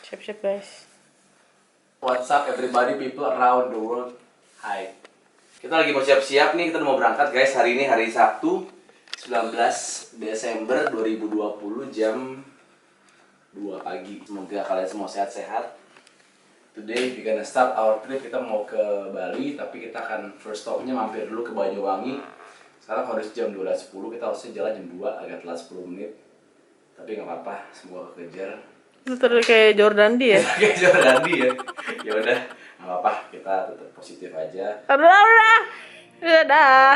Siap-siap guys. What's up everybody, people around the world. Hai. Kita lagi mau siap-siap nih, kita udah mau berangkat guys. Hari ini hari Sabtu 19 Desember 2020 jam 2 pagi. Semoga kalian semua sehat-sehat. Today we gonna start our trip. Kita mau ke Bali, tapi kita akan first stopnya mampir dulu ke Banyuwangi. Sekarang harus jam 12.10, kita harusnya jalan jam 2, agak telat 10 menit. Tapi nggak apa-apa, semoga kekejar. Itu terlalu kayak Jordan D ya? Kayak Jordandi ya. Ya udah, nggak apa-apa, kita tetap positif aja. Udah. Dadah.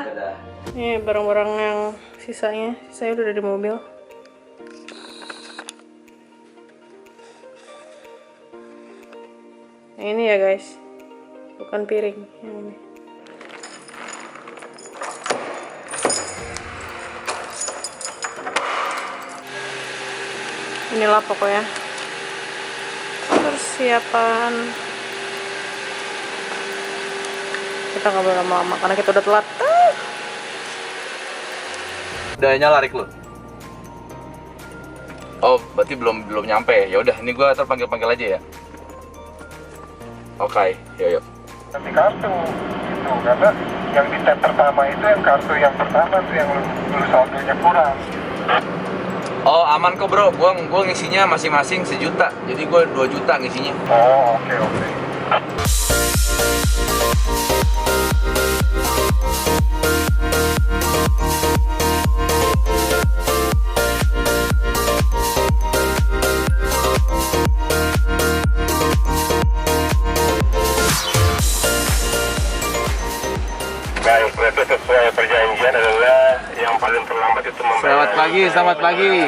Nih barang-barang yang sisanya udah ada di mobil. Yang ini ya guys, bukan piring yang ini. Inilah pokoknya persiapan. Kita nggak boleh lama-lama karena kita udah telat. Udah nyala Rik lu? Oh, berarti belum nyampe. Ya udah, ini gua terpanggil aja ya. Oke, yuk. Nanti kartu itu karena yang di tab pertama itu yang kartu yang pertama tuh yang lu saldonya kurang. Oh, aman kok bro. Gua ngisinya masing-masing 1 juta. Jadi gua 2 juta ngisinya. Oh, oke. Baik, berarti sesuai perjanjian adalah yang paling terlambat itu membayar. Selamat pagi.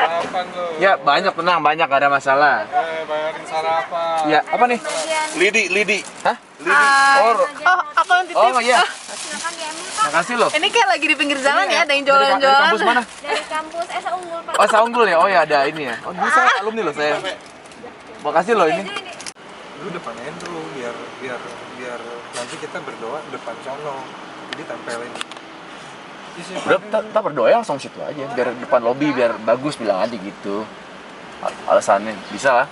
Sarapan lo. Ya, banyak, gak ada masalah. Bayarin sarapan. Ya, apa nih? Lidi. Hah? Oh, aku yang titip. Oh iya. Silakan diambil Pak. Makasih loh. Ini kayak lagi di pinggir jalan ya, ada yang Dari jualan-jualan. kampus mana? Dari kampus Unggul Pak. Oh, Saunggul ya? Oh ya, ada ini ya. Oh, dulu saya alumni loh saya. Makasih loh ini. Lu depan Andrew biar nanti kita berdoa depan sono. Jadi tempelin. Udah, kita berdoa langsung situ aja. Biar depan lobi, biar bagus bilang aja gitu. Alasannya, bisa lah.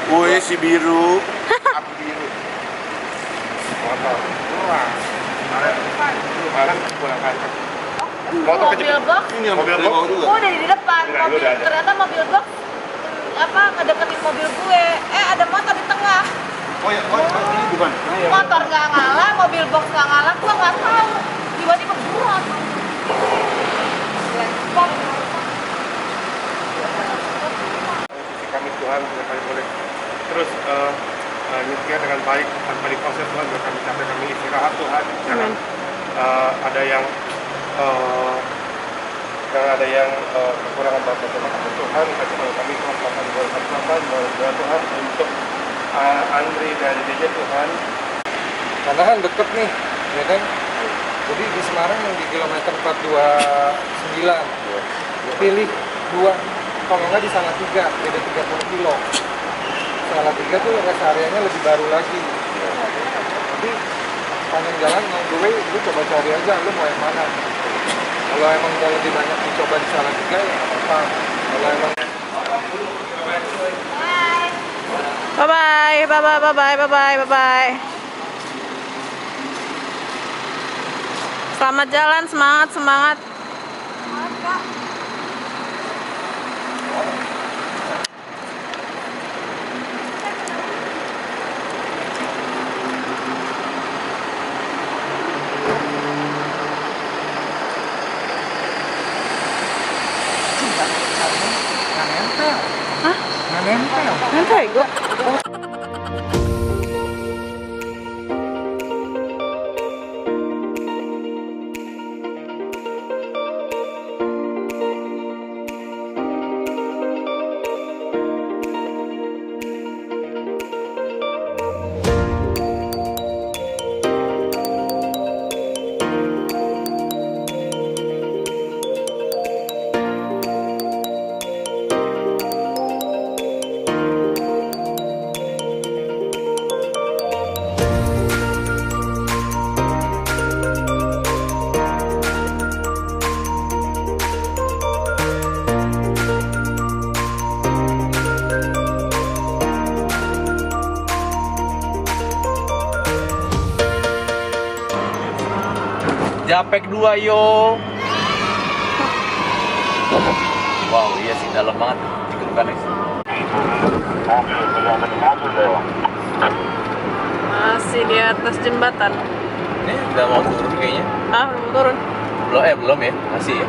Woi si biru. Aku biru. Motor. Wah. Kemarin pulang kantor. Motor Mobil box. Ini mobil box juga. Oh, udah di depan. Udah ada. Ternyata mobil box ngedeketin mobil gue. ada motor di tengah. Oh ya, ini bukan. Motor nggak ngalah, mobil box nggak ngalah, gue nggak tahu. Tiba-tiba buron. Pop. Sisi kami Tuhan sudah kami boleh terus nyetir dengan baik tanpa diproses Tuhan, biar kami capek, kami istirahat Tuhan. Jangan ada yang kekurangan bapak Tuhan, kasih tahu kami kekuatan doa Tuhan untuk Andri dan DJ Tuhan. Karena kan deket nih, ya kan? Jadi di Semarang yang di kilometer 429, pilih 2, kalau nggak di Salatiga, beda 30 kilo. Salatiga tuh rest areanya lebih baru lagi. Jadi panjang jalan lu coba cari aja, lu mau yang mana. Kalau emang udah lebih banyak dicoba di Salatiga ya nggak apa-apa. Kalau emang Bye-bye. Selamat jalan, semangat. nggak nempel. Nanti gue. Japek 2 yo. Wow, iya sih dalam banget dikerukannya. Masih di atas jembatan. Ini udah mau turun kayaknya. Ah, belum turun. Belum ya, masih ya.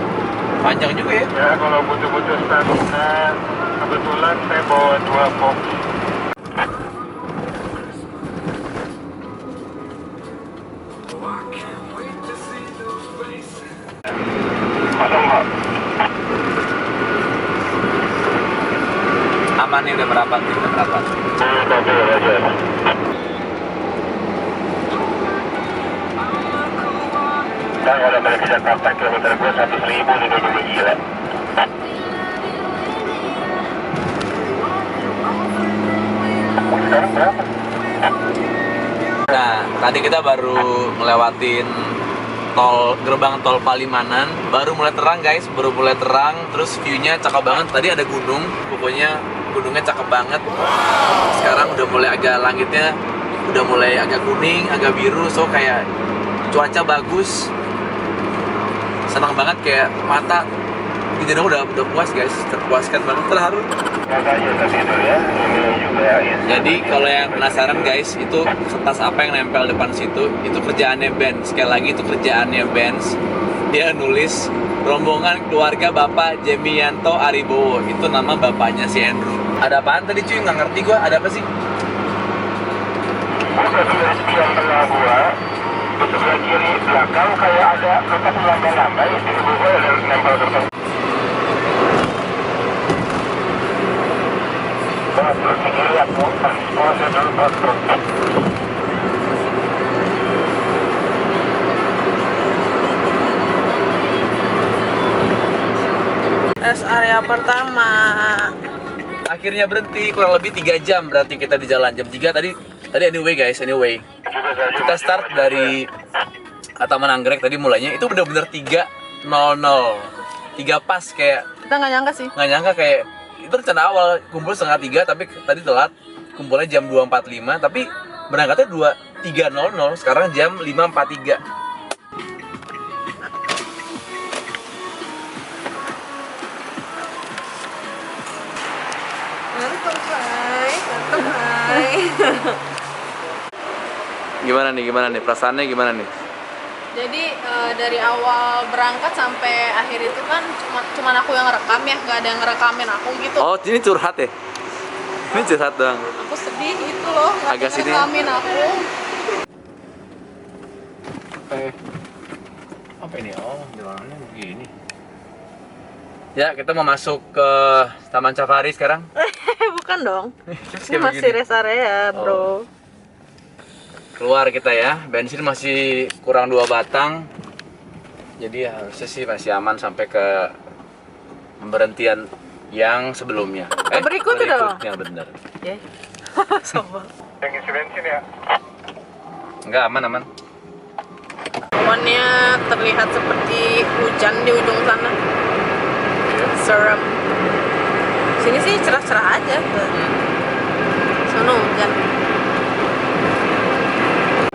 Panjang juga ya. Ya, kalau butuh-butuh stamina, kebetulan saya bawa 2 box. Aman nih, udah merapat. Saya udah balik ke Jakarta, kilometer gue 100.000 nih, gue juga gila. Sekarang berapa? Nah, tadi kita baru ngelewatin gerbang tol Palimanan, baru mulai terang guys, terus view-nya cakep banget. Tadi ada gunung, pokoknya gunungnya cakep banget. Sekarang udah mulai agak langitnya udah mulai agak kuning, agak biru, so kayak cuaca bagus. Senang banget, kayak mata kita udah puas guys, terpuaskan banget, terharu. Jadi kalau yang penasaran guys, itu kertas apa yang nempel depan situ, itu kerjaannya Benz. Sekali lagi itu kerjaannya Benz. Dia nulis rombongan keluarga Bapak Jemianto Aribowo, itu nama bapaknya si Andrew. Ada apaan tadi cuy? Nggak ngerti gua, ada apa sih? Di sebelah kiri belakang kayak ada kertas lamba-lamba, di gue ada nempel kertas. Rest area pertama. Akhirnya berhenti, kurang lebih 3 jam berarti kita di jalan. Jam 3 tadi anyway guys, kita start dari Taman Anggrek. Tadi mulainya itu bener-bener 3.00, 3 pas, kayak Kita nggak nyangka sih. nggak nyangka, kayak itu rencana awal kumpul setengah 3, tapi tadi telat, kumpulnya jam 2.45, tapi berangkatnya 3.00, sekarang jam 5.43. Gimana nih perasaannya, gimana nih? Jadi dari awal berangkat sampai akhir itu kan cuman aku yang ngerekam ya, nggak ada yang ngerekamin aku gitu. Oh, ini curhat ya? Ini curhat doang. Aku sedih itu loh, nggak ada Agak yang sini. ngerekamin aku. Apa ini? Oh, jalanannya begini. Ya, kita mau masuk ke Taman Safari sekarang. Bukan dong. Terus Ini kayak masih begini. rest area, bro. Oh. Keluar kita ya, bensin masih kurang 2 batang. Jadi harusnya sih masih aman sampai ke pemberhentian yang sebelumnya. Berikutnya dong. Berikutnya, bener. Ya. Sombong. Yang isi bensin ya? Enggak, aman. Awannya terlihat seperti hujan di ujung sana. Serem. Sini sih cerah-cerah aja. Sana hujan.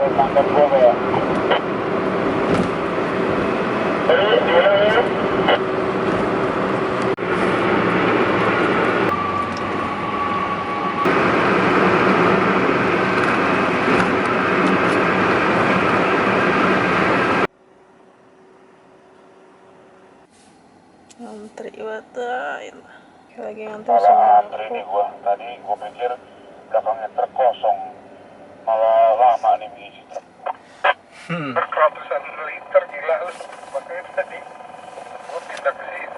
Tangkap gua ya. Gimana ya? Ngantri batain. Lagi ngantri Malah sama antri aku. nih gua. Tadi gua pikir belakangnya truk kosong. Malah lama nih mengisi truk. Ratusan liter, gila lu. Makanya tadi gua pindah ke sini.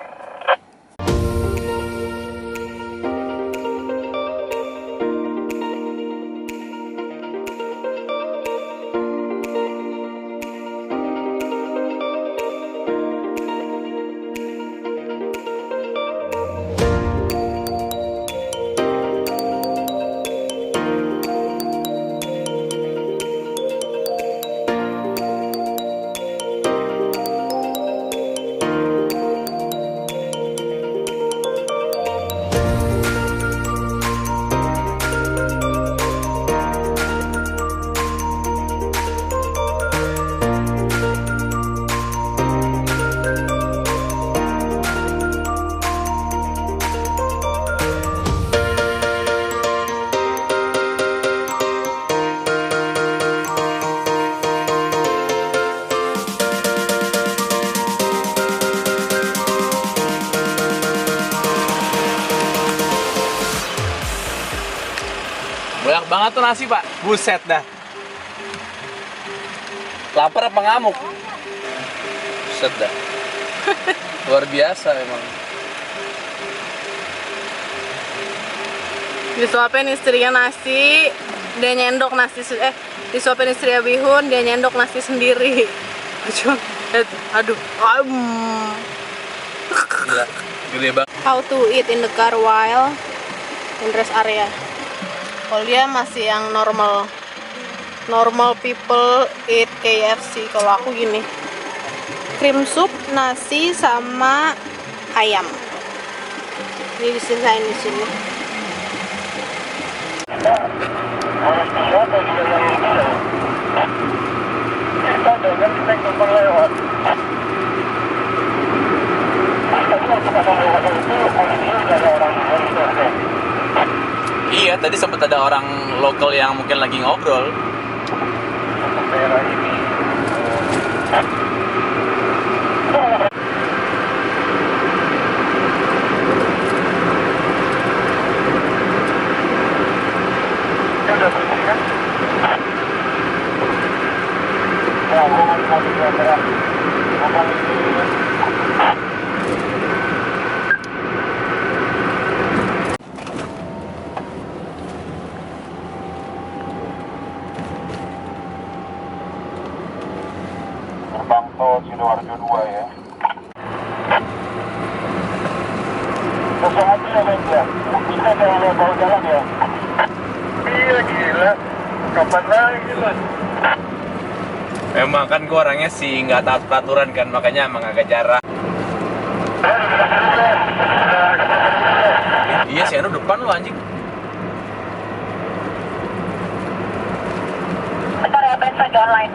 banget tuh nasi, Pak. Buset dah. Lapar apa ngamuk? Buset dah. Luar biasa emang. Disuapin istrinya nasi, dia nyendok nasi disuapin istrinya bihun, dia nyendok nasi sendiri. Aduh. Gila, gede banget. How to eat in the car while in rest area. Kalau dia masih yang normal people eat KFC. Kalau aku gini, cream soup, nasi sama ayam. Ini disisain di sini. Kita dengan naik numpang lewat. Iya, tadi sempat ada orang lokal yang mungkin lagi ngobrol. Untuk daerah ini. Udah bersih kan? Ya, mau di daerah. Gerbang tol Sidoarjo 2 ya. Kosong aja ya, Bang ya. Kita jangan bawa jalan ya. Iya gila. Kapan lagi lah? Emang kan gue orangnya sih nggak taat peraturan kan, makanya emang agak jarang. Iya sih, depan lu anjing. Bentar ya, Ben, lagi online.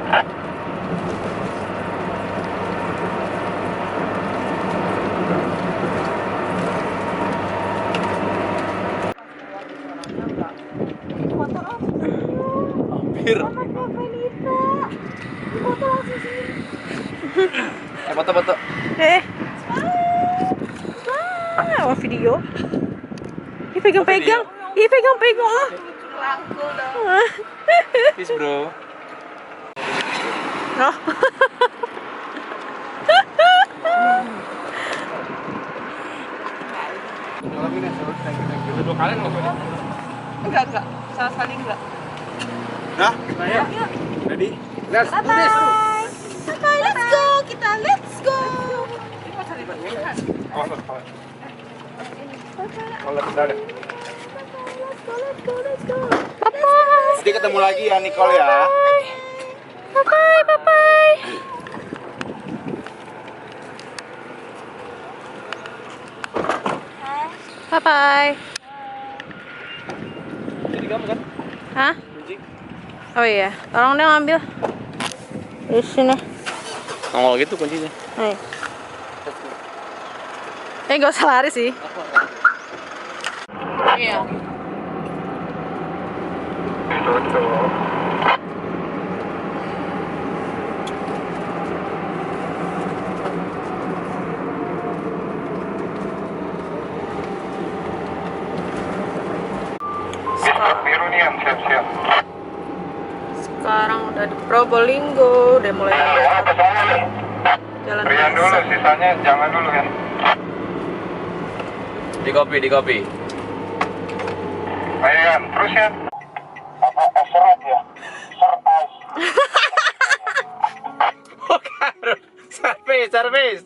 Hampir. Foto-foto. Mau video? Ih, pegang-pegang. Ih, pegang-pegang. Rangkul dong. Peace bro. Oh. Dua kali nggak boleh. Enggak. Sama sekali enggak. Nah, ayo. Ready? Let's do this. Bye-bye, let's go. Kita let's go. Kalau kita ada. Bye-bye. Nanti ketemu lagi ya Nicole ya. Bye-bye. Bye-bye. Jadi kamu kan? Hah? Oh iya, tolong dia ngambil. Di sini. Nongol gitu kuncinya. Nih. Gak usah lari sih. Iya. Biru nih yang siap-siap. Sekarang udah di Probolinggo, udah mulai Apa soalnya nih? jalan Rian dulu, masuk. sisanya jangan dulu kan. Di kopi. Ayo kan, terus ya. Apa seret ya? Sertas. Service.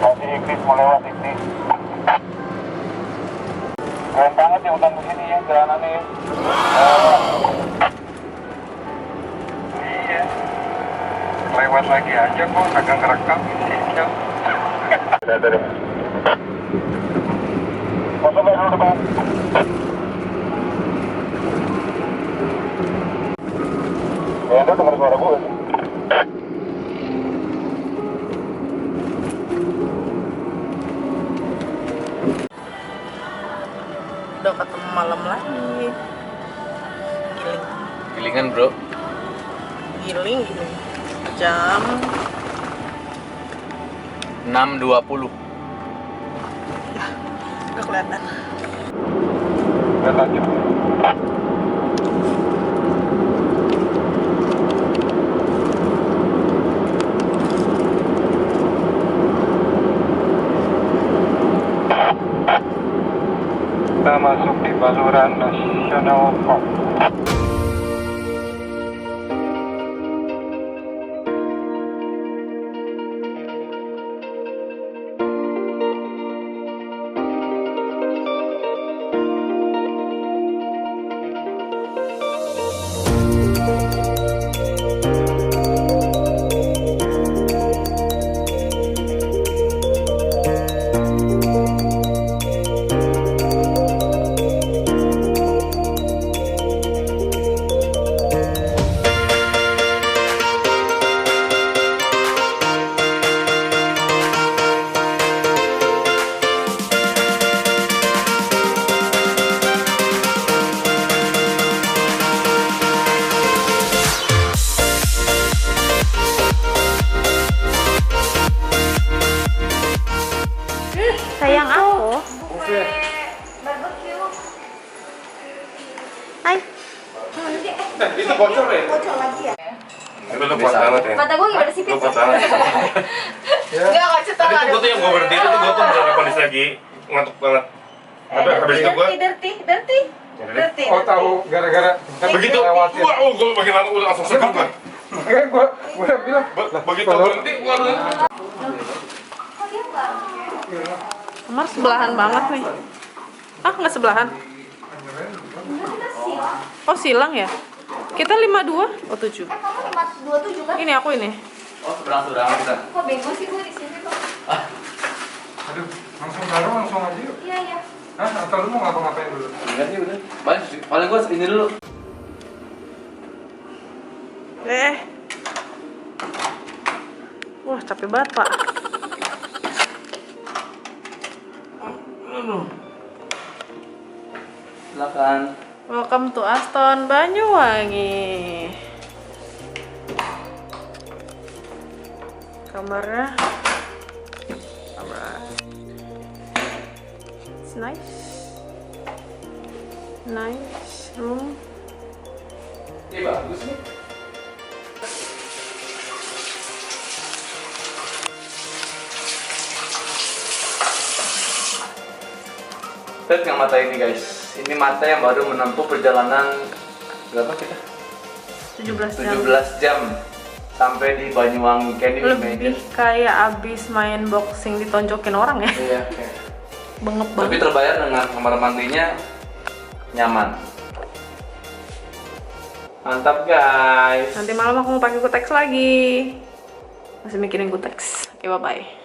Masih Ikris mau lewat Ikris. Keren banget ya hutan begini ya, jalanannya ya. Iya. Lewat lagi aja kok, agak ngerekam. Udah. Kosong dulu depan. Ya, Anda dengar suara gue sih. Udah ketemu malam lagi. Giling. Gilingan bro. Giling. Jam 6.20. nggak kelihatan. Dan lanjut. Kita masuk di Baluran Nasional Park. Sayang aku. Hai. Itu bocor ya? Bocor lagi ya? Itu lu kuat banget ya? Mata gue gimana sih, Fit? Lu kuat banget. Enggak, kok cerita Tadi tuh gue tuh yang gue berdiri tuh gue tuh bener kondisi lagi ngantuk banget. Tapi habis itu gue Dirty. Oh tahu gara-gara begitu, lewat ya. wah gue makin lama udah langsung seger gue. Makanya gue bilang Begitu berhenti, waduh. Kamar sebelahan banget nih. Ah, nggak sebelahan. Oh, silang ya? Kita 52, oh 7. Kamu 27 kan? Ini aku ini. Oh seberang-seberangan kita. Kok bego sih gue di sini kok? aduh langsung taruh langsung aja yuk. Iya. Hah? Atau lu mau ngapa-ngapain dulu? Enggak sih udah. Paling gue ini dulu. Wah, capek banget, Pak. Silakan. Welcome to Aston Banyuwangi. Kamarnya. It's nice. Nice room. Ini bagus nih. Lihat yang mata ini guys. Ini mata yang baru menempuh perjalanan berapa kita? 17 jam. 17 jam sampai di Banyuwangi. Can you Lebih imagine? kayak abis main boxing ditonjokin orang ya. Iya, oke. Bengep Tapi banget. terbayar dengan kamar mandinya nyaman. Mantap guys. Nanti malam aku mau pakai kutex lagi. Masih mikirin kutex. Oke, bye-bye.